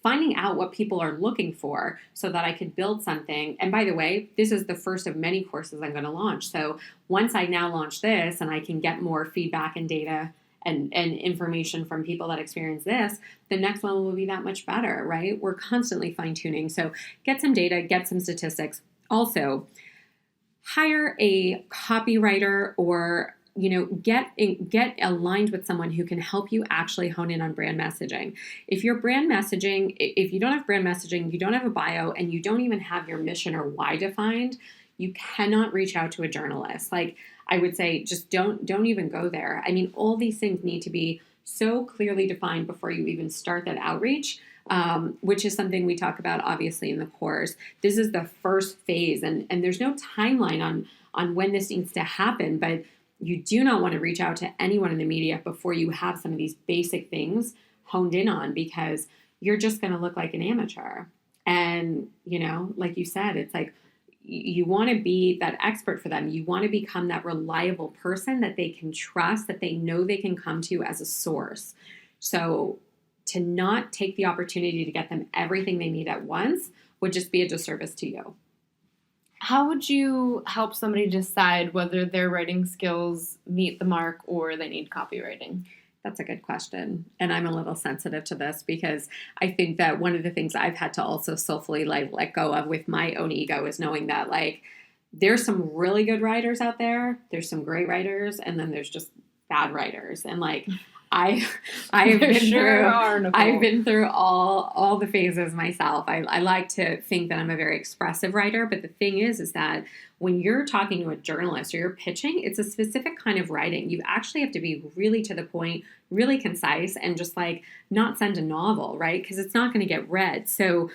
B: finding out what people are looking for so that I could build something. And by the way, this is the first of many courses I'm going to launch. So once I now launch this and I can get more feedback and data and information from people that experience this, the next one will be that much better, right? We're constantly fine-tuning. So get some data, get some statistics. Also, hire a copywriter or get aligned with someone who can help you actually hone in on brand messaging. If you don't have brand messaging, you don't have a bio, and you don't even have your mission or why defined, you cannot reach out to a journalist. Like I would say, just don't even go there. I mean, all these things need to be so clearly defined before you even start that outreach, which is something we talk about obviously in the course. This is the first phase, and there's no timeline on when this needs to happen, but you do not want to reach out to anyone in the media before you have some of these basic things honed in on, because you're just going to look like an amateur. And, like you said, it's like you want to be that expert for them. You want to become that reliable person that they can trust, that they know they can come to as a source. So to not take the opportunity to get them everything they need at once would just be a disservice to you.
A: How would you help somebody decide whether their writing skills meet the mark or they need copywriting?
B: That's a good question. And I'm a little sensitive to this because I think that one of the things I've had to also soulfully let go of with my own ego is knowing that there's some really good writers out there. There's some great writers, and then there's just bad writers. And I've been through all the phases myself. I like to think that I'm a very expressive writer, but the thing is that when you're talking to a journalist or you're pitching, it's a specific kind of writing. You actually have to be really to the point, really concise, and just not send a novel, right? Because it's not going to get read. So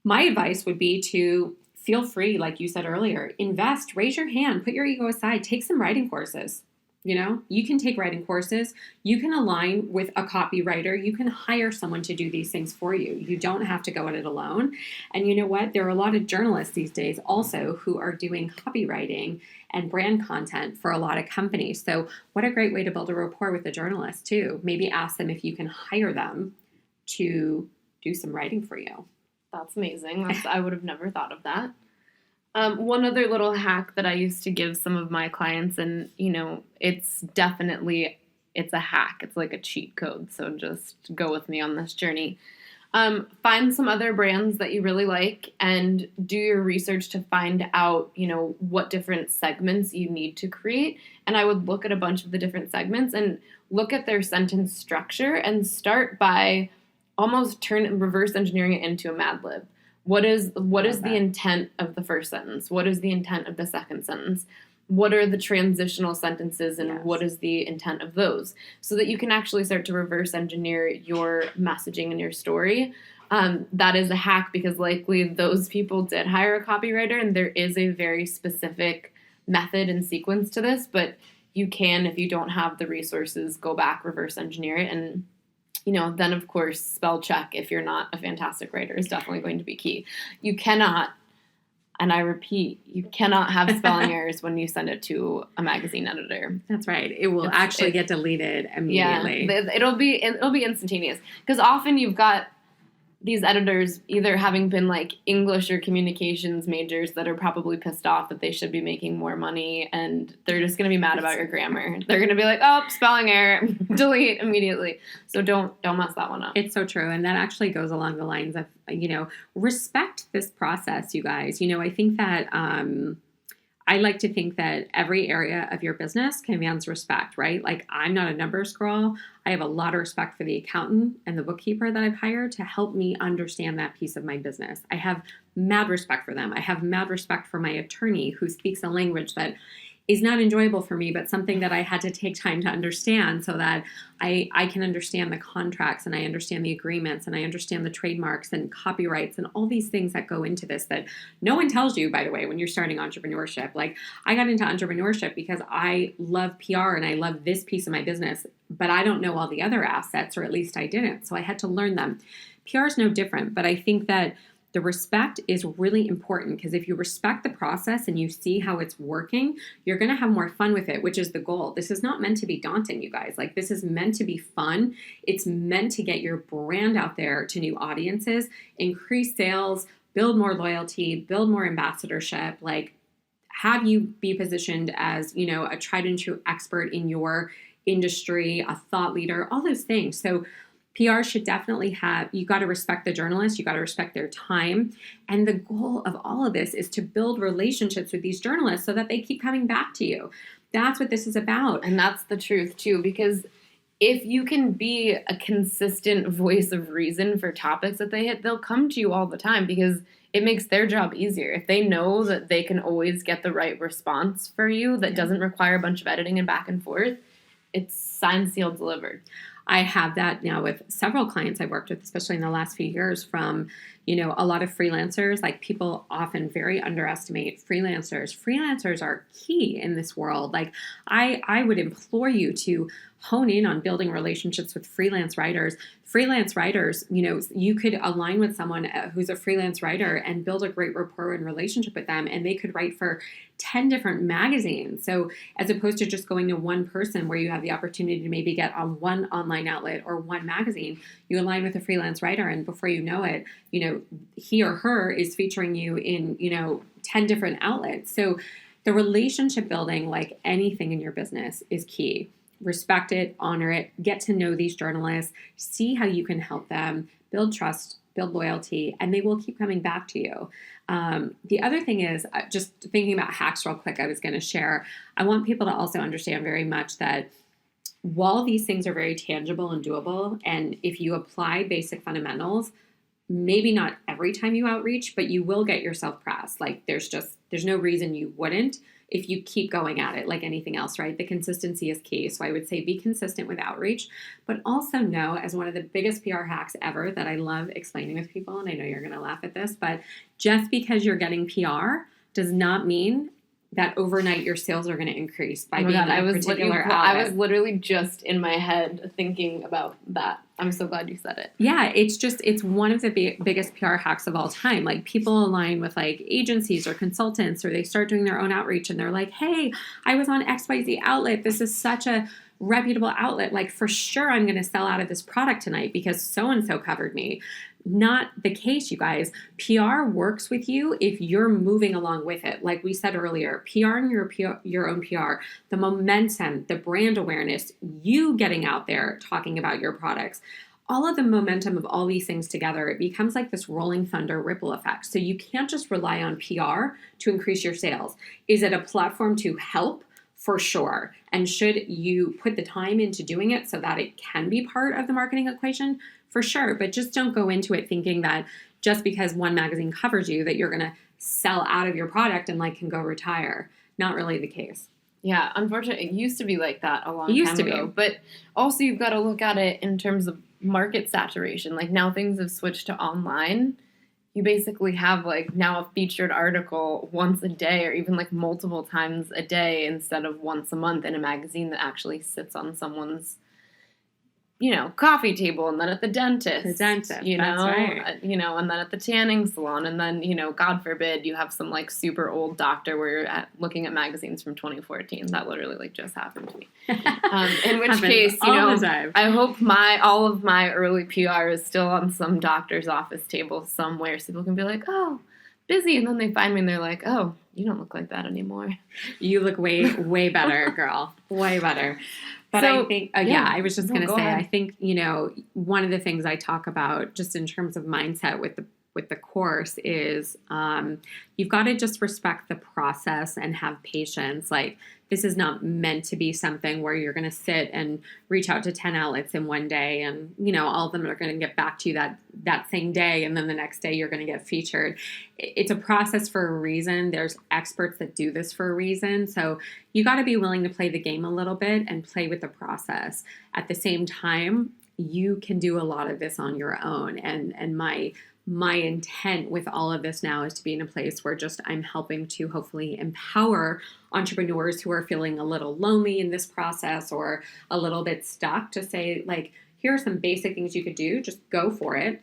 B: my advice would be to feel free, like you said earlier, invest, raise your hand, put your ego aside, take some writing courses. You can take writing courses. You can align with a copywriter. You can hire someone to do these things for you. You don't have to go at it alone. And you know what? There are a lot of journalists these days also who are doing copywriting and brand content for a lot of companies. So what a great way to build a rapport with a journalist too. Maybe ask them if you can hire them to do some writing for you.
A: That's amazing. I would have never thought of that. One other little hack that I used to give some of my clients, and, it's a hack. It's like a cheat code. So just go with me on this journey. Find some other brands that you really like and do your research to find out, what different segments you need to create. And I would look at a bunch of the different segments and look at their sentence structure and start by almost reverse engineering it into a Mad Lib. What is the intent of the first sentence? What is the intent of the second sentence? What are the transitional sentences and what is the intent of those? So that you can actually start to reverse engineer your messaging and your story. That is a hack because likely those people did hire a copywriter and there is a very specific method and sequence to this, but you can, if you don't have the resources, go back, reverse engineer it, and then of course, spell check if you're not a fantastic writer is definitely going to be key. You cannot, and I repeat, you cannot have spelling errors when you send it to a magazine editor.
B: That's right. It will actually get deleted immediately.
A: Yeah, it'll be instantaneous because often you've got these editors either having been English or communications majors that are probably pissed off that they should be making more money and they're just going to be mad about your grammar. They're going to be like, oh, spelling error, delete immediately. So don't mess that one up.
B: It's so true. And that actually goes along the lines of, respect this process, you guys. I think that I like to think that every area of your business commands respect, right? I'm not a numbers girl. I have a lot of respect for the accountant and the bookkeeper that I've hired to help me understand that piece of my business. I have mad respect for them. I have mad respect for my attorney who speaks a language that is not enjoyable for me, but something that I had to take time to understand so that I can understand the contracts and I understand the agreements and I understand the trademarks and copyrights and all these things that go into this that no one tells you, by the way, when you're starting entrepreneurship. I got into entrepreneurship because I love PR and I love this piece of my business, but I don't know all the other assets, or at least I didn't. So I had to learn them. PR is no different, but I think that the respect is really important because if you respect the process and you see how it's working, you're going to have more fun with it, which is the goal. This is not meant to be daunting, you guys. This is meant to be fun. It's meant to get your brand out there to new audiences, increase sales, build more loyalty, build more ambassadorship, have you be positioned as, a tried and true expert in your industry, a thought leader, all those things. So PR should definitely you got to respect the journalists, you got to respect their time. And the goal of all of this is to build relationships with these journalists so that they keep coming back to you. That's what this is about.
A: And that's the truth too, because if you can be a consistent voice of reason for topics that they hit, they'll come to you all the time because it makes their job easier. If they know that they can always get the right response for you that doesn't require a bunch of editing and back and forth, it's signed, sealed, delivered.
B: I have that now with several clients I've worked with, especially in the last few years, from, a lot of freelancers. People often very underestimate freelancers. Freelancers are key in this world. I would implore you to hone in on building relationships with freelance writers. Freelance writers, you could align with someone who's a freelance writer and build a great rapport and relationship with them, and they could write for 10 different magazines. So as opposed to just going to one person where you have the opportunity to maybe get on one online outlet or one magazine, you align with a freelance writer, and before you know it, he or her is featuring you in, 10 different outlets. So the relationship building, like anything in your business, is key. Respect it, honor it, get to know these journalists, see how you can help them, build trust, build loyalty, and they will keep coming back to you. The other thing is, just thinking about hacks real quick, I was going to share, I want people to also understand very much that while these things are very tangible and doable, and if you apply basic fundamentals, maybe not every time you outreach, but you will get yourself press. Like there's no reason you wouldn't if you keep going at it like anything else, right? The consistency is key. So I would say be consistent with outreach, but also know, as one of the biggest PR hacks ever that I love explaining with people, and I know you're going to laugh at this, but just because you're getting PR does not mean that overnight your sales are going to increase by being on a particular outlet.
A: I was literally just in my head thinking about that. I'm so glad you said it.
B: Yeah, it's one of the biggest PR hacks of all time. Like people align with like agencies or consultants, or they start doing their own outreach and they're like, hey, I was on XYZ outlet. This is such a reputable outlet. Like for sure I'm going to sell out of this product tonight because so-and-so covered me. Not the case, you guys. PR works with you if you're moving along with it. Like we said earlier, PR and your own PR, the momentum, the brand awareness, you getting out there talking about your products, all of the momentum of all these things together, it becomes like this rolling thunder ripple effect. So you can't just rely on PR to increase your sales. Is it a platform to help? For sure. And should you put the time into doing it so that it can be part of the marketing equation? For sure. But just don't go into it thinking that just because one magazine covers you that you're going to sell out of your product and like can go retire. Not really the case.
A: Yeah, unfortunately, it used to be like that a long time ago. But also you've got to look at it in terms of market saturation. Like now things have switched to online. You basically have like now a featured article once a day or even like multiple times a day instead of once a month in a magazine that actually sits on someone's, coffee table, and then at the dentist.
B: That's right.
A: And then at the tanning salon, and then, God forbid you have some like super old doctor where you're looking at magazines from 2014. That literally like just happened to me. In which case, I hope all of my early PR is still on some doctor's office table somewhere so people can be like, oh, Bizzie, and then they find me and they're like, oh, you don't look like that anymore.
B: You look way, way better, girl. Way better. But I think, I was just going to say, ahead. I think, one of the things I talk about just in terms of mindset with the course is you've got to just respect the process and have patience. Like this is not meant to be something where you're going to sit and reach out to 10 outlets in one day and, all of them are going to get back to you that same day. And then the next day you're going to get featured. It's a process for a reason. There's experts that do this for a reason. So you got to be willing to play the game a little bit and play with the process. At the same time, you can do a lot of this on your own. And my intent with all of this now is to be in a place where just I'm helping to hopefully empower entrepreneurs who are feeling a little lonely in this process or a little bit stuck to say, like, here are some basic things you could do. Just go for it.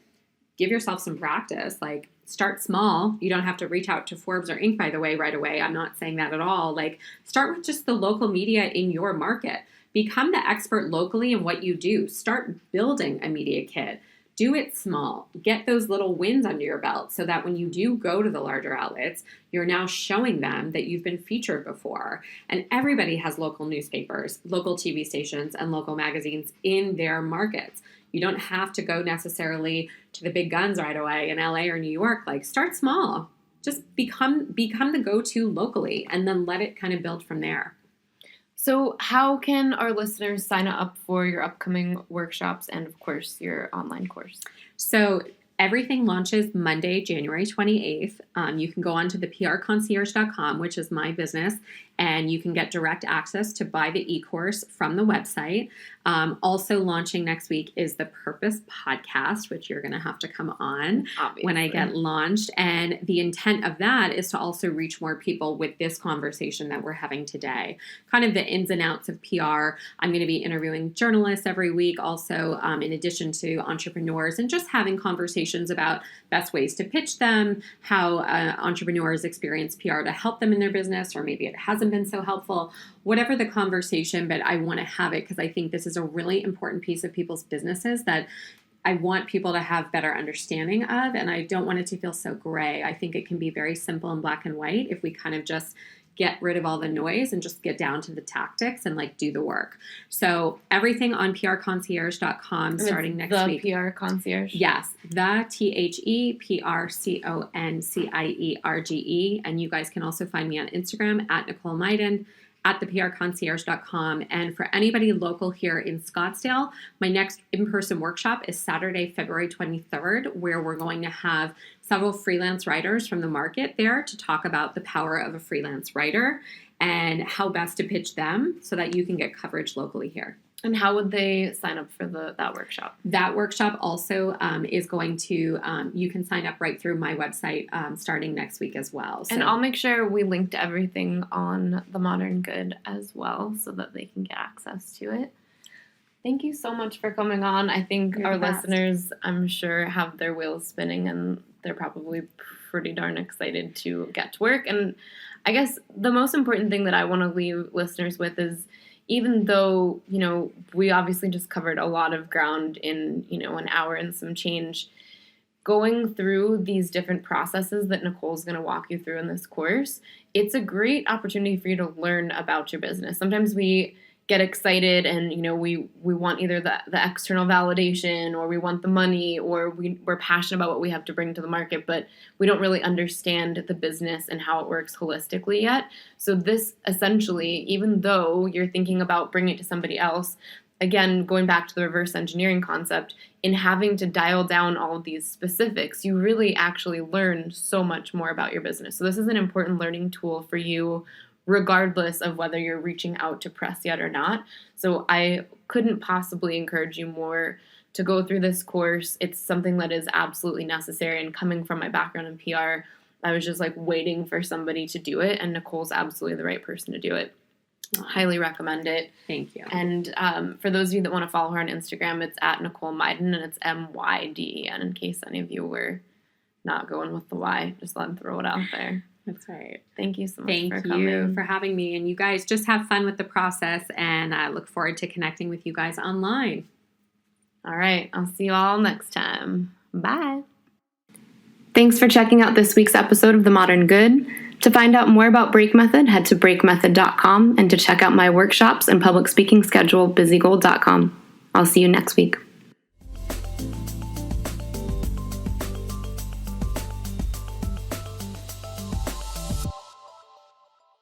B: Give yourself some practice. Like, start small. You don't have to reach out to Forbes or Inc., by the way, right away. I'm not saying that at all. Like, start with just the local media in your market. Become the expert locally in what you do. Start building a media kit. Do it small. Get those little wins under your belt so that when you do go to the larger outlets, you're now showing them that you've been featured before. And everybody has local newspapers, local TV stations, and local magazines in their markets. You don't have to go necessarily to the big guns right away in LA or New York. Like, start small. Just become the go-to locally and then let it kind of build from there.
A: So how can our listeners sign up for your upcoming workshops and, of course, your online course?
B: So everything launches Monday, January 28th. You can go on to the prconcierge.com, which is my business, and you can get direct access to buy the e-course from the website. Also launching next week is the Purpose podcast, which you're going to have to come on when I get launched. And the intent of that is to also reach more people with this conversation that we're having today. Kind of the ins and outs of PR. I'm going to be interviewing journalists every week, also in addition to entrepreneurs, and just having conversations about best ways to pitch them, how entrepreneurs experience PR to help them in their business, or maybe it hasn't been so helpful, whatever the conversation, but I want to have it because I think this is a really important piece of people's businesses that I want people to have better understanding of, and I don't want it to feel so gray. I think it can be very simple and black and white if we kind of just get rid of all the noise and just get down to the tactics and like do the work. So everything on prconcierge.com starting next week.
A: The PR Concierge?
B: Yes, the THEPRCONCIERGE. And you guys can also find me on Instagram at Nicole Myden, at theprconcierge.com. And for anybody local here in Scottsdale, my next in-person workshop is Saturday, February 23rd, where we're going to have several freelance writers from the market there to talk about the power of a freelance writer and how best to pitch them so that you can get coverage locally here.
A: And how would they sign up for that workshop?
B: That workshop also is going to, you can sign up right through my website starting next week as well. So.
A: And I'll make sure we link to everything on The Modern Good as well so that they can get access to it. Thank you so much for coming on. I think our listeners, I'm sure, have their wheels spinning and they're probably pretty darn excited to get to work. And I guess the most important thing that I want to leave listeners with is, even though, we obviously just covered a lot of ground in, an hour and some change, going through these different processes that Nicole's going to walk you through in this course, it's a great opportunity for you to learn about your business. Sometimes we get excited and, we want either the external validation or we want the money or we're passionate about what we have to bring to the market, but we don't really understand the business and how it works holistically yet. So this essentially, even though you're thinking about bringing it to somebody else, again, going back to the reverse engineering concept, in having to dial down all of these specifics, you really actually learn so much more about your business. So this is an important learning tool for you regardless of whether you're reaching out to press yet or not. So I couldn't possibly encourage you more to go through this course. It's something that is absolutely necessary. And coming from my background in PR, I was just waiting for somebody to do it. And Nicole's absolutely the right person to do it. Highly recommend it.
B: Thank you.
A: And for those of you that want to follow her on Instagram, it's at Nicole Myden, and it's Myden, in case any of you were not going with the Y. Just let them throw it out there.
B: That's right.
A: Thank you so much for coming.
B: Thank you for having me. And you guys just have fun with the process, and I look forward to connecting with you guys online.
A: All right. I'll see you all next time. Bye. Thanks for checking out this week's episode of The Modern Good. To find out more about Break Method, head to breakmethod.com, and to check out my workshops and public speaking schedule, BizzieGold.com. I'll see you next week.